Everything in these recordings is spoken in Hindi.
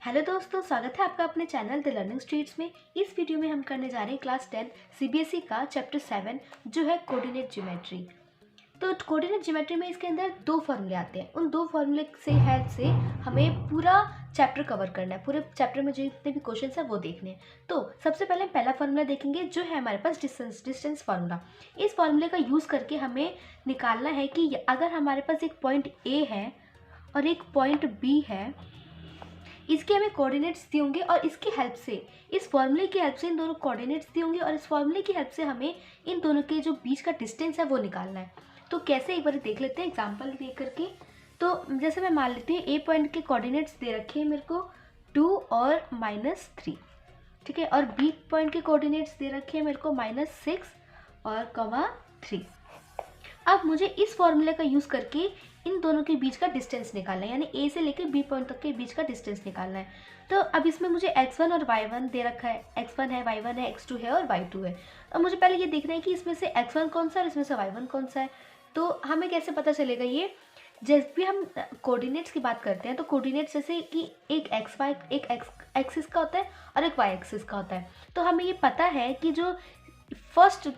हेलो दोस्तों, स्वागत है आपका अपने चैनल द लर्निंग स्ट्रीट्स में। इस वीडियो में हम करने जा रहे हैं क्लास 10 सीबीएसई का चैप्टर 7 जो है कोऑर्डिनेट ज्योमेट्री। तो कोऑर्डिनेट ज्योमेट्री में इसके अंदर दो फॉर्मूले आते हैं। उन दो फॉर्मूले से हेल्प से हमें पूरा चैप्टर कवर करना है। पूरे चैप्टर में जो जितने भी क्वेश्चन है वो देखने हैं। तो सबसे पहले हम पहला फॉर्मूला देखेंगे जो है हमारे पास डिस्टेंस फार्मूला। इस फार्मूले का यूज़ करके हमें निकालना है कि अगर हमारे पास एक पॉइंट ए है और एक पॉइंट बी है, इसके हमें कोऑर्डिनेट्स दिए होंगे और इसकी हेल्प से, इस फॉर्मूले की हेल्प से इन दोनों कोऑर्डिनेट्स दिए होंगे और इस फॉर्मूले की हेल्प से हमें इन दोनों के जो बीच का डिस्टेंस है वो निकालना है। तो कैसे, एक बार देख लेते हैं एग्जांपल दे करके। तो जैसे मैं मान लेती हूँ ए पॉइंट के कोऑर्डिनेट्स दे रखे हैं मेरे को 2 और -3, ठीक है, और बी पॉइंट के कोऑर्डिनेट्स दे रखे हैं मेरे को -6 और 3। अब मुझे इस फॉर्मूले का यूज़ करके इन दोनों के बीच का डिस्टेंस निकालना है, यानी ए से लेकर बी पॉइंट तक के बीच का डिस्टेंस निकालना है। तो अब इसमें मुझे x1 और y1 दे रखा है, x1 है, y1 है, x2 है और y2 है। अब मुझे पहले ये देखना है कि इसमें से x1 कौन सा है और इसमें से y1 कौन सा है। तो हमें कैसे पता चलेगा ये? जब भी हम कोऑर्डिनेट्स की बात करते हैं तो कोऑर्डिनेट्स जैसे कि एक x एक्सिस का होता है और एक y एक्सिस का होता है। तो हमें ये पता है कि जो फर्स्ट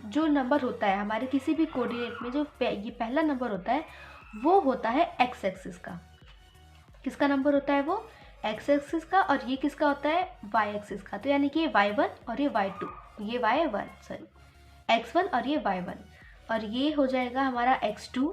जो नंबर होता है हमारे किसी भी कोऑर्डिनेट में, जो ये पहला नंबर होता है वो होता है एक्स एक्सिस का। किसका नंबर होता है वो? एक्स एक्सिस का। और ये किसका होता है? वाई एक्सिस का। तो यानी कि ये y1 और ये y2, ये x1 और ये y1, और ये हो जाएगा हमारा x2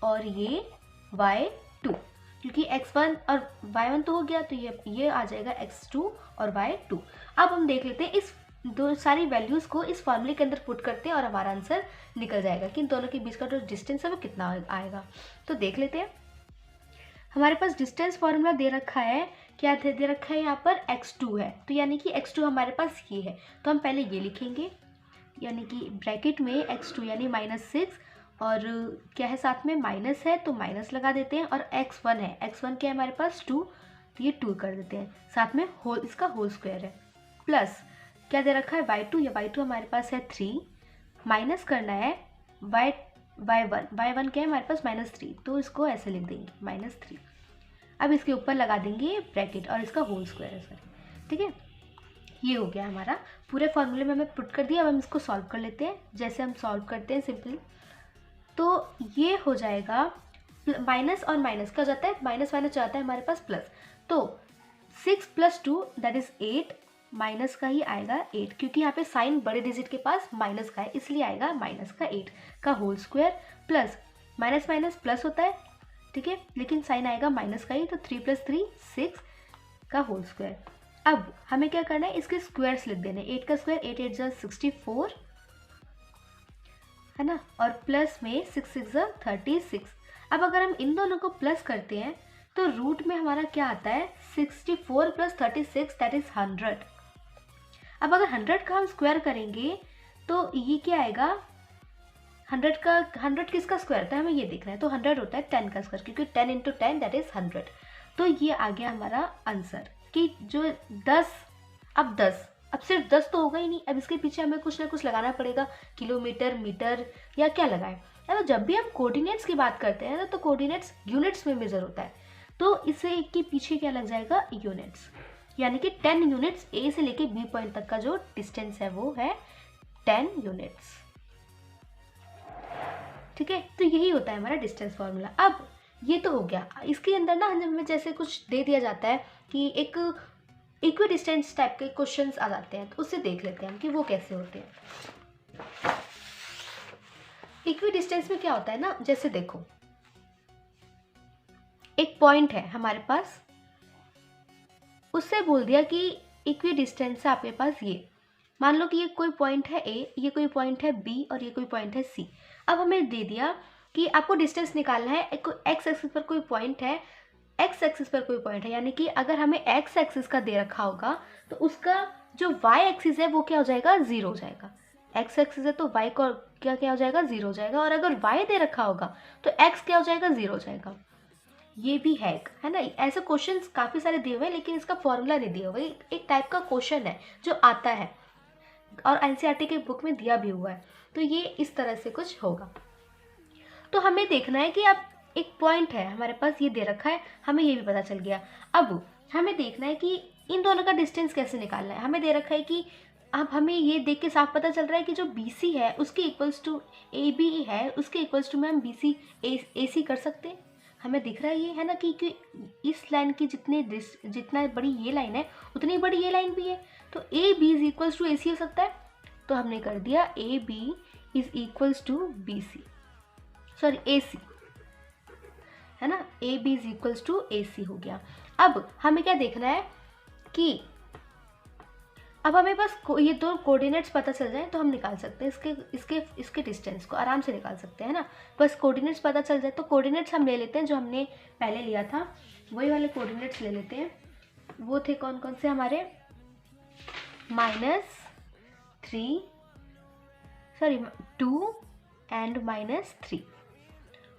और ये y2, क्योंकि x1 और y1 तो हो गया, तो ये आ जाएगा x2 और y2। अब हम देख लेते हैं, इस दो सारी वैल्यूज़ को इस फॉर्मूले के अंदर पुट करते हैं और हमारा आंसर निकल जाएगा कि इन दोनों के बीच का जो डिस्टेंस है वो कितना आएगा। तो देख लेते हैं, हमारे पास डिस्टेंस फॉर्मूला दे रखा है। क्या दे रखा है? यहाँ पर x2 है, तो यानी कि x2 हमारे पास ये है। तो हम पहले ये लिखेंगे, यानी कि ब्रैकेट में x2 यानी -6 और क्या है साथ में माइनस है तो माइनस लगा देते हैं, और x1 है, x1 क्या है हमारे पास 2, तो ये 2 कर देते हैं, साथ में इसका होल स्क्वायर है, प्लस क्या दे रखा है y2, या y2 हमारे पास है 3, माइनस करना है y1 क्या है हमारे पास -3, तो इसको ऐसे लिख देंगे -3। अब इसके ऊपर लगा देंगे ब्रैकेट और इसका होल स्क्वायर है सर, ठीक है। ये हो गया हमारा, पूरे फॉर्मूले में हमें पुट कर दिया। अब हम इसको सॉल्व कर लेते हैं, जैसे हम सॉल्व करते हैं सिंपली। तो ये हो जाएगा, माइनस और माइनस का जाता है, माइनस जाता है हमारे पास प्लस, तो 6 + 2 दैट इज 8, माइनस का ही आएगा 8, क्योंकि यहाँ पे साइन बड़े डिजिट के पास माइनस का है, इसलिए आएगा माइनस का 8 का whole square, plus minus plus होता है, ठीक है, लेकिन साइन आएगा माइनस का ही, तो 3 + 3 6 का होल स्क्वायर। अब हमें क्या करना है, इसके स्क्वायर्स लिख देने, 8 का स्क्वायर 8 8 = 64 है ना, और प्लस में 6 6 = 36। अब अगर हम इन दोनों को प्लस करते हैं तो रूट में हमारा क्या आता है, 64 + 36 दैट इज 100। अब अगर 100 का हम स्क्वायर करेंगे तो ये क्या आएगा, 100 किसका स्क्वायर था हमें ये देखना है, तो 100 होता है 10 का स्क्वायर, क्योंकि 10 × 10 दैट इज 100। तो ये आ गया हमारा आंसर कि जो 10, अब सिर्फ 10 तो होगा ही नहीं, अब इसके पीछे हमें कुछ ना कुछ लगाना पड़ेगा, किलोमीटर, मीटर या क्या लगाएं। तो जब भी हम कोऑर्डिनेट्स की बात करते हैं तो कोऑर्डिनेट्स यूनिट्स में मेजर होता है, तो इसे के पीछे क्या लग जाएगा, यूनिट्स, यानी कि 10 यूनिट्स ए से लेके बी पॉइंट तक का जो डिस्टेंस है वो है 10 यूनिट्स, ठीक है। तो यही होता है हमारा डिस्टेंस फार्मूला। अब ये तो हो गया, इसके अंदर ना हमें जैसे कुछ दे दिया जाता है कि एक इक्वी डिस्टेंस टाइप के क्वेश्चंस आ जाते हैं, तो उससे देख लेते हैं हम कि वो कैसे होते हैं। इक्वी डिस्टेंस में क्या होता है ना, जैसे देखो एक पॉइंट है हमारे पास, उससे बोल दिया कि इक्वी डिस्टेंस है आपके पास ये, मान लो कि ये कोई पॉइंट है ए, ये कोई पॉइंट है बी और ये कोई पॉइंट है सी। अब हमें दे दिया कि आपको डिस्टेंस निकालना है, एक्स एक्सिस पर कोई पॉइंट है, एक्स एक्सिस पर कोई पॉइंट है, यानी कि अगर हमें एक्स एक्सिस का दे रखा होगा तो उसका जो वाई एक्सिस है वो क्या हो जाएगा, 0 हो जाएगा। एक्स एक्सिस है तो वाई को क्या हो जाएगा, 0 हो जाएगा, और अगर वाई दे रखा होगा तो एक्स क्या हो जाएगा, 0 हो जाएगा। ये भी है ना, ऐसे क्वेश्चंस काफ़ी सारे दिए हुए हैं, लेकिन इसका फॉर्मूला नहीं दिया हुआ है, एक टाइप का क्वेश्चन है जो आता है और एनसीईआरटी के बुक में दिया भी हुआ है। तो ये इस तरह से कुछ होगा। तो हमें देखना है कि अब एक पॉइंट है हमारे पास, ये दे रखा है, हमें ये भी पता चल गया। अब हमें देखना है कि इन दोनों का डिस्टेंस कैसे निकालना है। हमें दे रखा है कि अब हमें ये देख के साफ पता चल रहा है कि जो BC है उसके इक्वल्स टू AB है, उसके इक्वल्स टू में हम BC AC कर सकते हैं। हमें दिख रहा है ये, है ना, कि इस लाइन की जितना बड़ी ये लाइन है उतनी बड़ी ये लाइन भी है, तो AB is equals to AC हो सकता है। तो हमने कर दिया AB is equals to BC, sorry AC, है ना, AB is equals to AC हो गया। अब हमें क्या देखना है कि अब हमें बस ये दो कोऑर्डिनेट्स पता चल जाए तो हम निकाल सकते हैं इसके डिस्टेंस को आराम से निकाल सकते हैं ना। बस कोऑर्डिनेट्स पता चल जाए तो कोऑर्डिनेट्स हम ले लेते हैं जो हमने पहले लिया था, वही वाले कोऑर्डिनेट्स ले लेते हैं। वो थे कौन कौन से हमारे, -2 एंड -3,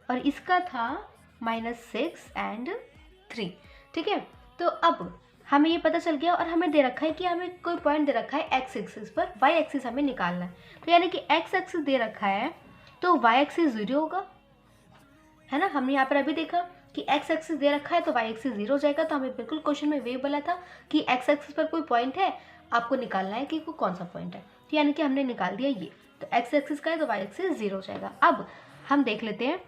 और इसका था -6 एंड 3। ठीक है, तो अब हमें ये पता चल गया और हमें दे रखा है कि हमें कोई पॉइंट दे रखा है x एक्सिस पर, y एक्सिस हमें निकालना है। तो यानी कि x एक्सिस दे रखा है तो y एक्सिस 0 होगा, है ना। हमने यहाँ पर अभी देखा कि x एक्सिस दे रखा है तो y एक्सिस 0 हो जाएगा। तो हमें बिल्कुल क्वेश्चन में वही बोला था कि x एक्सिस पर कोई पॉइंट है, आपको निकालना है कि वो कौन सा पॉइंट है। तो यानी कि हमने निकाल दिया ये, तो x एक्सिस का है तो y एक्सिस 0 हो जाएगा। अब हम देख लेते हैं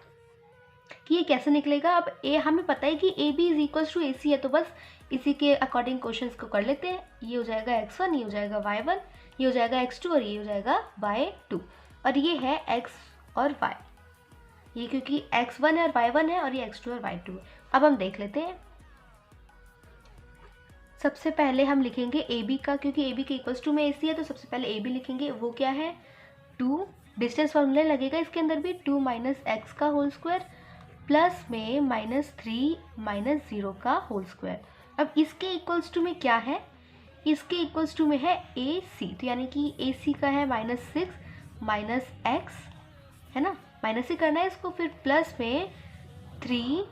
कि ये कैसे निकलेगा। अब हमें पता है कि AB is equals to AC है, तो बस इसी के अकॉर्डिंग क्वेश्चंस को कर लेते हैं। ये हो जाएगा x1, ये हो जाएगा y1, ये हो जाएगा x2 और ये हो जाएगा y2, और ये है x और y, ये क्योंकि x1 है और y1 है और ये x2 और y2 है। अब हम देख लेते हैं। सबसे पहले हम लिखेंगे AB का, क्योंकि AB के इक्वल्स टू में AC है तो सबसे पहले AB लिखेंगे। वो क्या है, 2, डिस्टेंस फॉर्मूला लगेगा इसके अंदर भी, 2 - x का होल स्क्वायर प्लस में -3 - 0 का होल स्क्वायर। अब इसके इक्वल्स टू में क्या है, इसके इक्वल्स टू में है AC, तो यानी कि AC का है -6 - x, है ना, माइनस ही करना है इसको, फिर प्लस में 3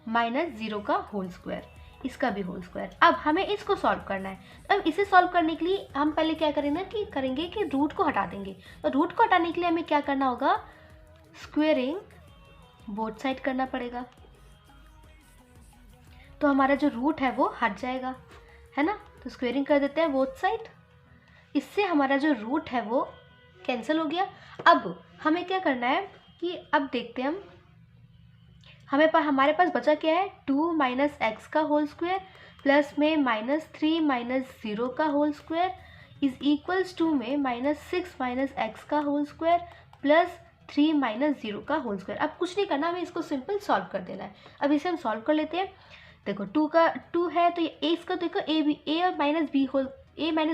- 0 का होल स्क्वायर, इसका भी होल स्क्वायर। अब हमें इसको सॉल्व करना है। अब इसे सॉल्व करने के लिए हम पहले क्या करेंगे कि रूट को हटा देंगे। तो रूट को हटाने के लिए हमें क्या करना होगा, स्क्वेयरिंग बोथ साइड करना पड़ेगा। तो हमारा जो रूट है वो हट जाएगा, है ना। तो स्क्वेयरिंग कर देते हैं बोथ साइड, इससे हमारा जो रूट है वो कैंसिल हो गया। अब हमें क्या करना है कि अब देखते हैं हमारे पास बचा क्या है, 2 - x का होल स्क्वायर प्लस में -3 - 0 का whole square is equals to में -6 - x का होल स्क्वायर प्लस 3 - 0 का होल स्क्वायर। अब कुछ नहीं करना, हमें इसको सिंपल सॉल्व कर देना है। अब इसे हम सॉल्व कर लेते हैं। देखो 2 है तो ये इसका देखो a और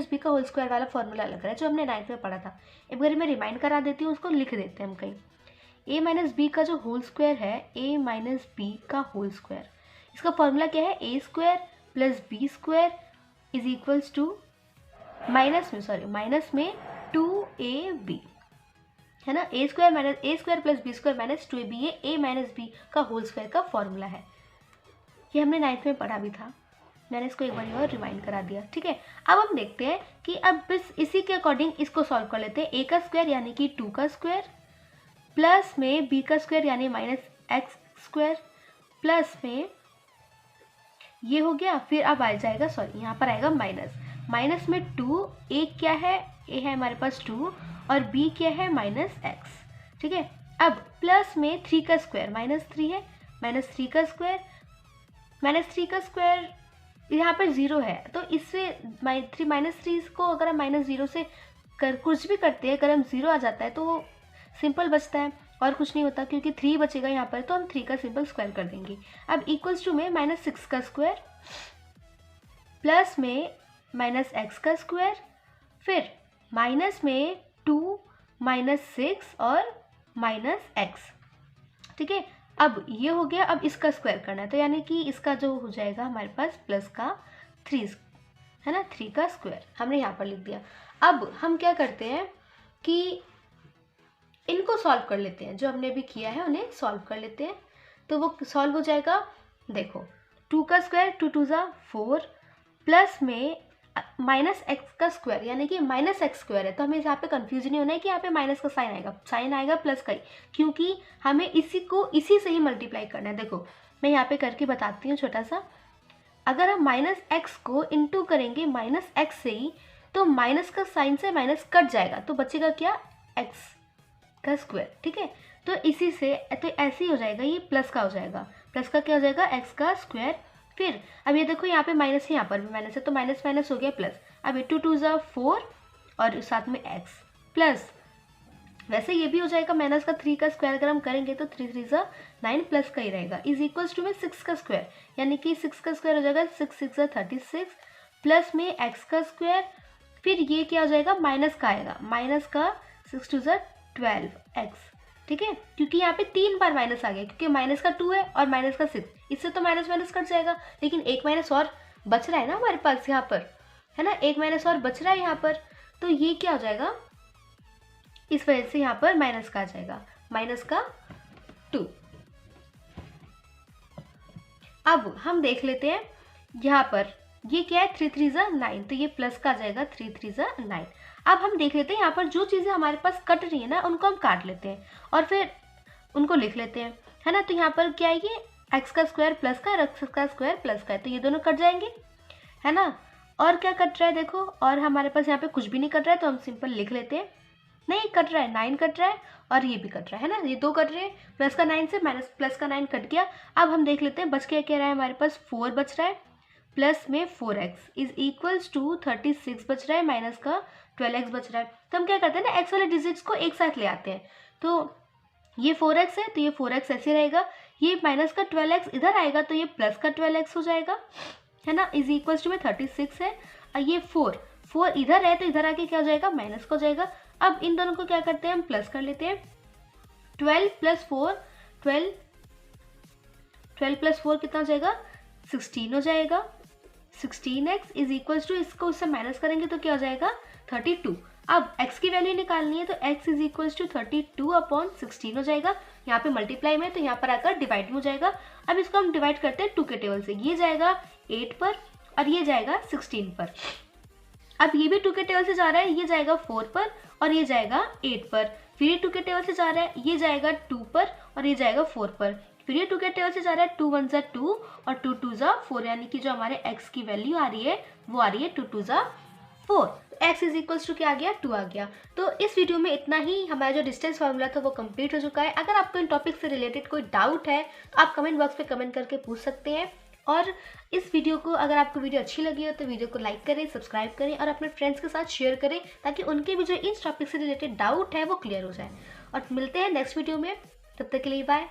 -b का होल स्क्वायर वाला फॉर्मूला लग रहा है जो हमने 9th में पढ़ा था। एक बार मैं रिमाइंड करा देती हूँ, उसको लिख देते हैं हम कहीं। a - b का जो होल स्क्वायर है, a - b का होल स्क्वायर, इसका फॉर्मूला क्या है, a² + b² is equals to minus में 2ab, है ना। a² + b² - 2ab, ये a - b का होल स्क्वायर का फॉर्मूला है। ये हमने 9th में पढ़ा भी था, मैंने इसको एक बार और रिमाइंड करा दिया। ठीक है, अब हम देखते हैं कि अब बस इसी के अकॉर्डिंग इसको सॉल्व कर लेते हैं। a का स्क्वायर यानी कि 2 का स्क्वायर प्लस में b का स्क्वायर यानी -x² प्लस में ये हो गया। फिर अब आ जाएगा, यहाँ पर आएगा माइनस में 2, a क्या है, a है हमारे पास 2 और b क्या है -x। ठीक है, अब प्लस में 3 का स्क्वायर, -3 है, -3 का स्क्वायर यहाँ पर 0 है, तो इससे -3 को अगर हम -0 से कुछ भी करते हैं, अगर हम 0 आ जाता है तो वो सिंपल बचता है और कुछ नहीं होता, क्योंकि 3 बचेगा यहाँ पर, तो हम 3 का सिंपल स्क्वायर कर देंगे। अब इक्वल्स टू में -6 का स्क्वायर प्लस में -x का स्क्वायर, फिर माइनस में 2 -6 और -x। ठीक है, अब ये हो गया। अब इसका स्क्वायर करना है, तो यानी कि इसका जो हो जाएगा हमारे पास प्लस का 3, है ना, 3 का स्क्वायर हमने यहाँ पर लिख दिया। अब हम क्या करते हैं कि इनको सॉल्व कर लेते हैं, जो हमने भी किया है उन्हें सॉल्व कर लेते हैं, तो वो सॉल्व हो जाएगा। देखो 2 का स्क्वायर 2 × 2 = 4 प्लस में माइनस एक्स का स्क्वायर यानी कि माइनस एक्स स्क्वायर है, तो हमें यहाँ पे कंफ्यूजन नहीं होना है कि यहाँ पे माइनस का साइन आएगा प्लस का ही, क्योंकि हमें इसी से ही मल्टीप्लाई करना है। देखो मैं यहाँ पे करके बताती हूँ छोटा सा। अगर हम माइनस एक्स को इंटू करेंगे माइनस एक्स से ही, तो माइनस का साइन से माइनस कट जाएगा, तो बचेगा क्या, एक्स का स्क्वायर। ठीक है, तो इसी से तो ऐसे ही हो जाएगा, ये प्लस का हो जाएगा, प्लस का क्या हो जाएगा, एक्स का स्क्वायर। फिर अब ये देखो यहाँ पे माइनस है, यहाँ पर भी माइनस है, तो माइनस माइनस हो गया प्लस। अब ये 2 2 ज़ा 4 और साथ में एक्स प्लस, वैसे ये भी हो जाएगा माइनस का 3 का स्क्वायर अगर हम करेंगे तो 3 3 ज़ा 9 प्लस का ही रहेगा, इज इक्वल्स टू में 6 का स्क्वायर, यानी कि 6 का स्क्वायर हो जाएगा 6 6 ज़ा 36 प्लस में एक्स का स्क्वायर। फिर ये क्या हो जाएगा, माइनस का आएगा, माइनस का 6 2 ज़ा 12 एक्स। ठीक है, क्योंकि यहाँ पे 3 बार माइनस आ गया, क्योंकि माइनस का 2 है और माइनस का 6, इससे तो माइनस माइनस कट जाएगा, लेकिन एक माइनस और बच रहा है ना हमारे पास यहाँ पर, है ना, एक माइनस और बच रहा है यहाँ पर, तो ये क्या हो जाएगा, इस वजह से यहाँ पर माइनस का आ जाएगा, माइनस का 2। अब हम देख लेते हैं यहाँ पर ये क्या है, 3 3 ज़ा 9, तो ये प्लस का आ जाएगा 3 3 ज़ा 9। अब हम देख लेते हैं यहाँ पर जो चीज़ें हमारे पास कट रही है ना, उनको हम काट लेते हैं और फिर उनको लिख लेते हैं, है ना। तो यहाँ पर क्या है, ये एक्स का स्क्वायर प्लस का और एक्स का स्क्वायर प्लस का है, तो ये दोनों कट जाएंगे, है ना। और क्या कट रहा है देखो, और हमारे पास यहाँ पे कुछ भी नहीं कट रहा है, तो हम सिंपल लिख लेते हैं, नहीं कट रहा है, 9 कट रहा है और ये भी कट रहा है ना, ये 2 कट रहे हैं, प्लस का 9 से माइनस प्लस का 9 कट गया। अब हम देख लेते हैं बच क्या क्या रहा है, हमारे पास 4 बच रहा है प्लस में 4x इज इक्वल्स टू 36 बच रहा है, माइनस का 12x बच रहा है। तो हम क्या करते हैं ना, एक्स वाले डिजिट्स को एक साथ ले आते हैं, तो ये 4x है तो ये 4x ऐसे रहेगा, ये माइनस का 12x इधर आएगा तो ये प्लस का 12x हो जाएगा, है ना, इज इक्वल्स टू में 36 है, और ये 4 इधर है तो इधर आके क्या हो जाएगा, माइनस का हो जाएगा। अब इन दोनों को क्या करते हैं, हम प्लस कर लेते हैं, 12 प्लस 4 12 प्लस 4 कितना हो जाएगा, 16 हो जाएगा। 16x इज इक्वल्स टू, इसको उससे माइनस करेंगे तो क्या हो जाएगा, 32। अब x की वैल्यू निकालनी है तो x इज इक्वल्स टू 32/16 हो जाएगा, यहाँ पे मल्टीप्लाई में तो यहाँ पर आकर डिवाइड में हो जाएगा। अब इसको हम डिवाइड करते हैं 2 के टेबल से, ये जाएगा 8 पर और ये जाएगा 16 पर। अब ये भी 2 के टेबल से जा रहा है, ये जाएगा 4 पर और ये जाएगा 8 पर, फिर ये 2 के टेबल से जा रहा है, ये जाएगा 2 पर और ये जाएगा 4 पर, फिर ये 2 के टेबल से जा रहा है, 2 1 ज़ा 2 और 2 2 ज़ा 4, यानी कि जो हमारे x की वैल्यू आ रही है वो आ रही है 2 2 ज़ा 4। x इज इक्वल्स टू क्या आ गया, 2 आ गया। तो इस वीडियो में इतना ही, हमारा जो डिस्टेंस फार्मूला था वो कंप्लीट हो चुका है। अगर आपको इन टॉपिक से रिलेटेड कोई डाउट है तो आप कमेंट बॉक्स पे कमेंट करके पूछ सकते हैं। और इस वीडियो को, अगर आपको वीडियो अच्छी लगी हो तो वीडियो को लाइक करें, सब्सक्राइब करें और अपने फ्रेंड्स के साथ शेयर करें, ताकि उनके भी जो इस टॉपिक से रिलेटेड डाउट है वो क्लियर हो जाए। और मिलते हैं नेक्स्ट वीडियो में, तब तक के लिए बाय।